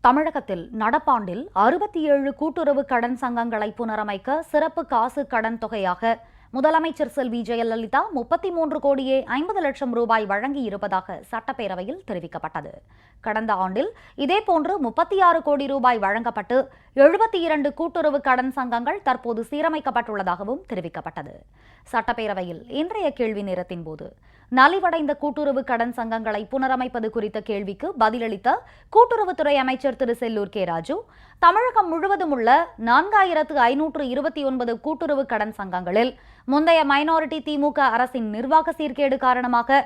தமிழகத்தில் நடப்பாண்டில் 67 கூட்டுறவு கடன் சங்கங்களை புனரமைக்க சிறப்பு காசு கடன் தொகையாக முதலமைச்சர் செல்வி ஜெயலலிதா 33 கோடியே 50 லட்சம் ரூபாய் வழங்கியிருப்பதாக சட்டப்பேரவையில் தெரிவிக்கப்பட்டது. கடந்த ஆண்டில் இதேபோன்று 36 கோடி ரூபாய் வழங்கப்பட்டு 72 கூட்டுறவு கடன் சங்கங்கள் தற்போது சீரமைக்கப்பட்டுள்ளதாகவும் தெரிவிக்கப்பட்டது. சட்டப்பேரவையில் இன்றைய கேள்வி நேரத்தின் போது நலிவடைந்த கூட்டுறவு கடன் சங்கங்களை புனரமைப்பது குறித்த கேள்விக்கு பதிலளித்த கூட்டுறவுத்துறை அமைச்சர் திரு செல்லூர் கே ராஜு, தமிழகம் முழுவதும் உள்ள 4529 கூட்டுறவு கடன் சங்கங்களில் முந்தைய மைனாரிட்டி திமுக அரசின் நிர்வாக சீர்கேடு காரணமாக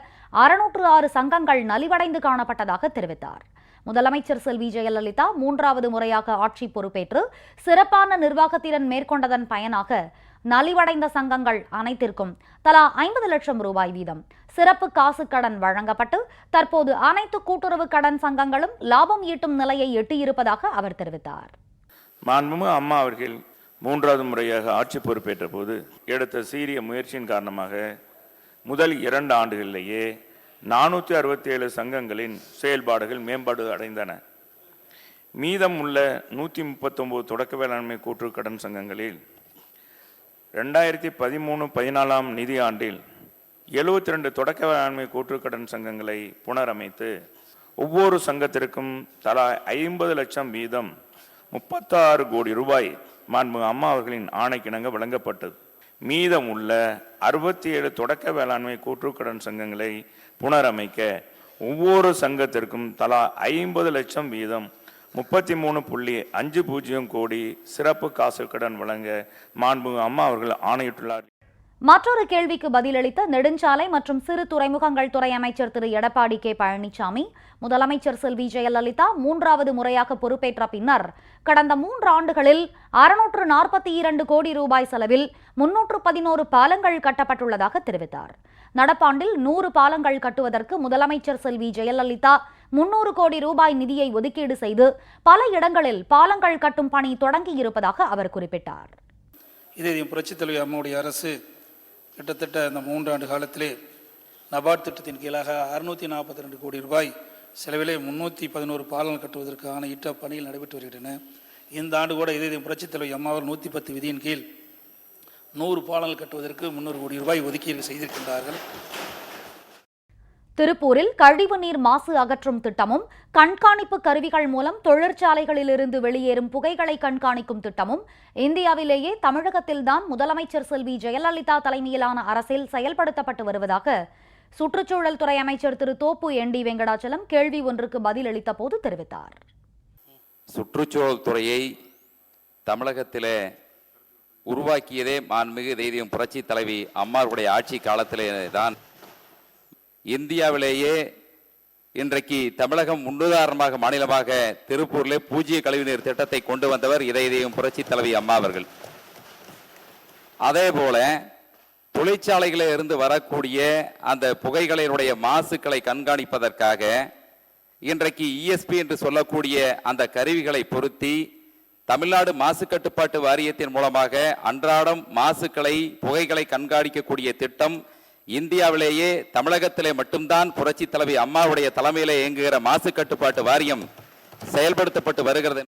606 சங்கங்கள் நலிவடைந்து காணப்பட்டதாக தெரிவித்தார். முதலமைச்சர் செல்வி ஜெயலலிதா 3வது முறையாக ஆட்சி பொறுப்பேற்று சிறப்பான நிர்வாகத்திறன் மேற்கொண்டதன் பயனாக நலிவடைந்த சங்கங்கள் அனைத்திற்கும் தலா 50 லட்சம் ரூபாய் வீதம் சிறப்பு காசு கடன் வழங்கப்பட்டு தற்போது அனைத்து கூட்டுறவு கடன் சங்கங்களும் லாபம் ஈட்டும் நிலையை எட்டியிருப்பதாக அவர் தெரிவித்தார். மாண்புமிகு அம்மா அவர்கள் 3வது முறையாக ஆட்சி பொறுப்பேற்ற போது எடுத்த சீரிய முயற்சியின் காரணமாக முதல் 2 ஆண்டுகளிலேயே 467 சங்கங்களின் செயல்பாடுகள் மேம்பாடு அடைந்தன. மீதம் உள்ள 139 தொடக்க வேளாண்மை கூட்டுறவு கடன் சங்கங்களில் 2013-14 நிதியாண்டில் 72 தொடக்க வேளாண்மை கூட்டுறவு கடன் சங்கங்களை புனரமைத்து ஒவ்வொரு சங்கத்திற்கும் தலா 50 லட்சம் வீதம் 36 கோடி ரூபாய் மாண்புமிகு அம்மா அவர்களின் ஆணைக்கிணங்க வழங்கப்பட்டது. மீதம் உள்ள 67 தொடக்க வேளாண்மை கூட்டுறவு கடன் சங்கங்களை புனரமைக்க ஒவ்வொரு சங்கத்திற்கும் தலா 50 லட்சம் வீதம் 33.50 கோடி சிறப்பு காசு கடன் வழங்க மாண்புமிகு அம்மா அவர்கள் ஆணையிட்டுள்ளார். மற்றொரு கேள்விக்கு பதிலளித்த நெடுஞ்சாலை மற்றும் சிறு துறைமுகங்கள் துறை அமைச்சர் திரு எடப்பாடி கே பழனிசாமி, முதலமைச்சர் செல்வி ஜெயலலிதா 3வது முறையாக பொறுப்பேற்ற பின்னர் கடந்த 3 ஆண்டுகளில் 642 கோடி ரூபாய் செலவில் 311 பாலங்கள் கட்டப்பட்டுள்ளதாக தெரிவித்தார். நடப்பாண்டில் 100 பாலங்கள் கட்டுவதற்கு முதலமைச்சர் செல்வி ஜெயலலிதா 300 கோடி ரூபாய் நிதியை ஒதுக்கீடு செய்து பல இடங்களில் பாலங்கள் கட்டும் பணி தொடங்கியிருப்பதாக அவர் குறிப்பிட்டார். இதே புரட்சித் தலைவர் அம்மாவுடைய அரசு கிட்டத்தட்ட இந்த 3 ஆண்டு காலத்திலே நபார்ட் திட்டத்தின் கீழாக 642 கோடி ரூபாய் செலவிலே 311 பாலங்கள் கட்டுவதற்கான ஈட்ட பணிகள் நடைபெற்று வருகின்றன. இந்த ஆண்டு கூட இதே புரட்சித் தலைவர் அம்மாவர் 110 விதியின் கீழ் 100 பாலங்கள் கட்டுவதற்கு 300 கோடி ரூபாய் ஒதுக்கீடு செய்திருக்கின்றார்கள். திருப்பூரில் கழிவுநீர் மாசு அகற்றும் திட்டமும் கண்காணிப்பு கருவிகள் மூலம் தொழிற்சாலைகளிலிருந்து வெளியேறும் புகைகளை கண்காணிக்கும் திட்டமும் இந்தியாவிலேயே தமிழகத்தில்தான் முதலமைச்சர் செல்வி ஜெயலலிதா தலைமையிலான அரசில் செயல்படுத்தப்பட்டு வருவதாக சுற்றுச்சூழல் துறை அமைச்சர் திரு தோப்பு என் டி வெங்கடாச்சலம் கேள்வி ஒன்றுக்கு பதிலளித்த போது தெரிவித்தார். சுற்றுச்சூழல் துறையை தமிழகத்திலே உருவாக்கியதே மாண்புமிகு தெய்வம் புரட்சி தலைவி அம்மாவுடைய ஆட்சி காலத்திலே தான். இந்தியாவிலேயே இன்றைக்கு தமிழகம் முன்னுதாரணமாக மாநிலமாக திருப்பூரிலே பூஜ்ய கழிவுநீர் திட்டத்தை கொண்டு வந்தவர் இதயம் புரட்சி தலைவி அம்மா அவர்கள். அதே போல தொழிற்சாலைகளில் இருந்து வரக்கூடிய அந்த புகைகளினுடைய மாசுக்களை கண்காணிப்பதற்காக இன்றைக்கு இஎஸ்பி என்று சொல்லக்கூடிய அந்த கருவிகளை பொருத்தி தமிழ்நாடு மாசு கட்டுப்பாட்டு வாரியத்தின் மூலமாக அன்றாடம் மாசுக்களை புகைகளை கண்காணிக்கக்கூடிய திட்டம் இந்தியாவிலேயே தமிழகத்திலே மட்டும்தான் புரட்சி தலைவி அம்மாவுடைய தலைமையிலே இயங்குகிற மாசு கட்டுப்பாட்டு வாரியம் செயல்படுத்தப்பட்டு வருகிறது.